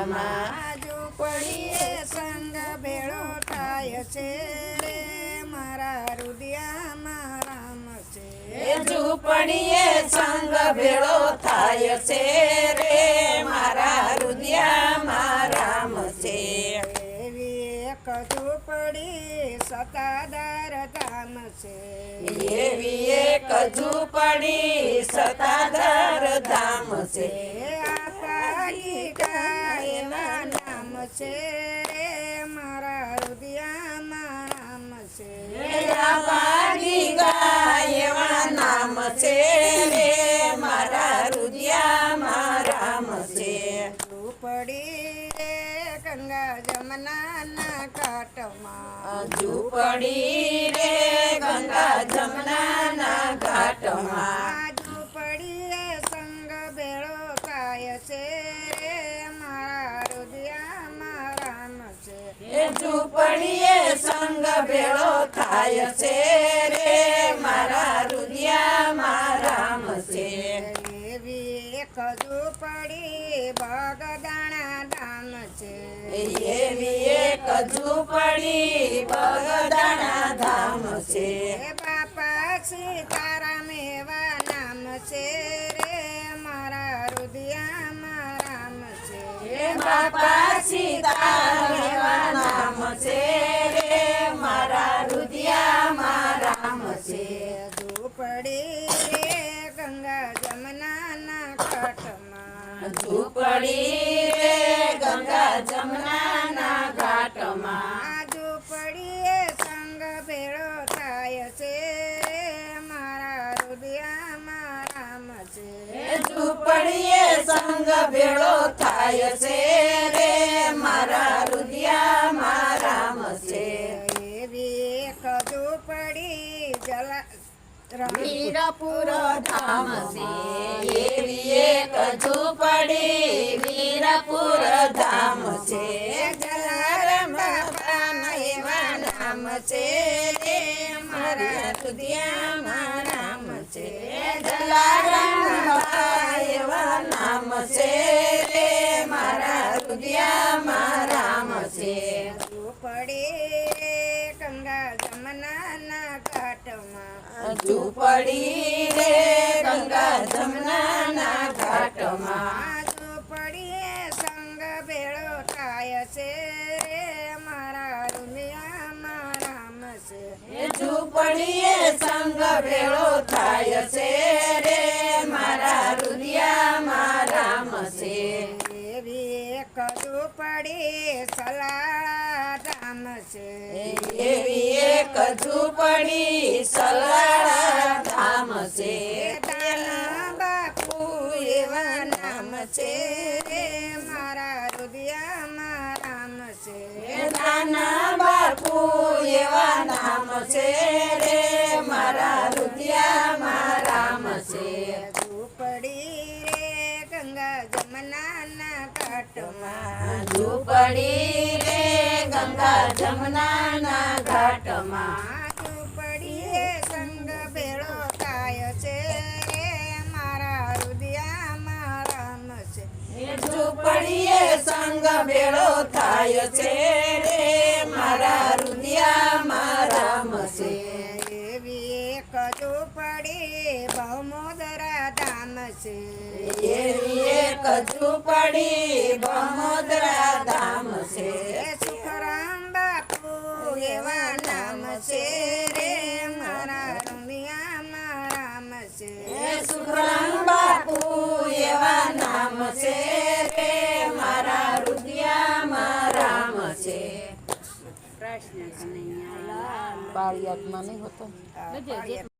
ઘાટમાં ઝૂંપડીએ સંગ ભેળો થાય છે રે મારા રુદિયામાં રામ છે ઝૂંપડીએ સંગ ભેળો થાય છે રે મારા રુદિયામાં રામ છે એવી એક ઝૂંપડી સતાધાર ધામ છે એવી એક ઝૂંપડી સતાધાર ધામ છે એવા નામ છે રે મારા રુદિયામાં રામ છે ભાગી ગાય એવા નામ છે રે મારા રુદિયામાં રામ છે ઝૂંપડી રે ગંગા જમનાના ઘાટમાં ઝૂંપડી રે ગંગા જમનાના ઘાટમાં ઝૂંપડીએ સંગ ભેળો થાય છે રે મારા રુદિયામાં રામ છે ઝૂંપડીએ સંગ ભેળો થાય છે રે મારા રુદિયામાં રામ છે એવી એક ઝૂંપડી બગદાણા ધામ છે એવી એક ઝૂંપડી બગદાણા ધામ છે બાપા સીતારામ એવા નામ છે રે મારા રુદિયામાં રામ છે બાપા સીતારામ એવા નામ છે રે મારા રુદિયામાં રામ છે ઝૂંપડી રે ગંગા જમનાના ઘાટમાં ઝૂંપડી રે ગંગા જમનાના ઘાટમાં ઝૂંપડીએ સંગ ભેળો થાય છે રે મારા રુદિયામાં રામ છે ઝૂંપડીએ સંગ ભેળો થાય છે રે મારા રુદિયામાં રામ છે એવી એક ઝૂંપડી વીરપુર ધામ છે એવી એક ઝૂંપડી વીરપુર ધામ છે જલારામ બાપાના એવા નામ છે રે મારા રુદિયામાં રામ છે જલારામ બાપા એવા નામ છે રે મારા રુદિયામાં રામ છે ઝૂંપડી ગંગા જમનાના ઘાટમાં ઝૂંપડી રે ગંગા જમનાના ઘાટમાં ઝૂંપડીએ સંગ ભેળો થાય છે રે મારા રુદિયામાં રામ છે ઝૂંપડીએ સંગ ભેળો થાય છે રે મારા રુદિયામાં રામ છે એવી એક ઝૂંપડી સલાળા ધામ છે એવી એક ઝૂંપડી સલાળા ધામ છે દાના બાપુ એવા નામ છે રે મારા રુદિયામાં રામ છે નાના બાપુ એવા નામ છે રે મારા રુદિયામાં રામ છે ઝૂંપડી રે ગંગા જમનાના ઘાટમાં ઝૂંપડી રે ગંગા જમનાના ઘાટમાં ઝૂંપડીએ સંગ ભેળો થાય છે રે મારા રુદિયામાં રામ છે ઝૂંપડીએ સંગ ભેળો થાય છે રે મારા રુદિયામાં રામ છે એવી એક ઝૂંપડી ભૌમોદરા ધામ છે એવી એક ઝૂંપડી બમોદરા ધામ છે સુખરામ બાપુ એવા નામ છે રે મારા રુદિયામાં રામ છે સુખરામ બાપુ એવા નામ છે રે મારા રુદિયામાં રામ છે કૃષ્ણ કનૈયા પાળિયાતમાં નહીં હોતો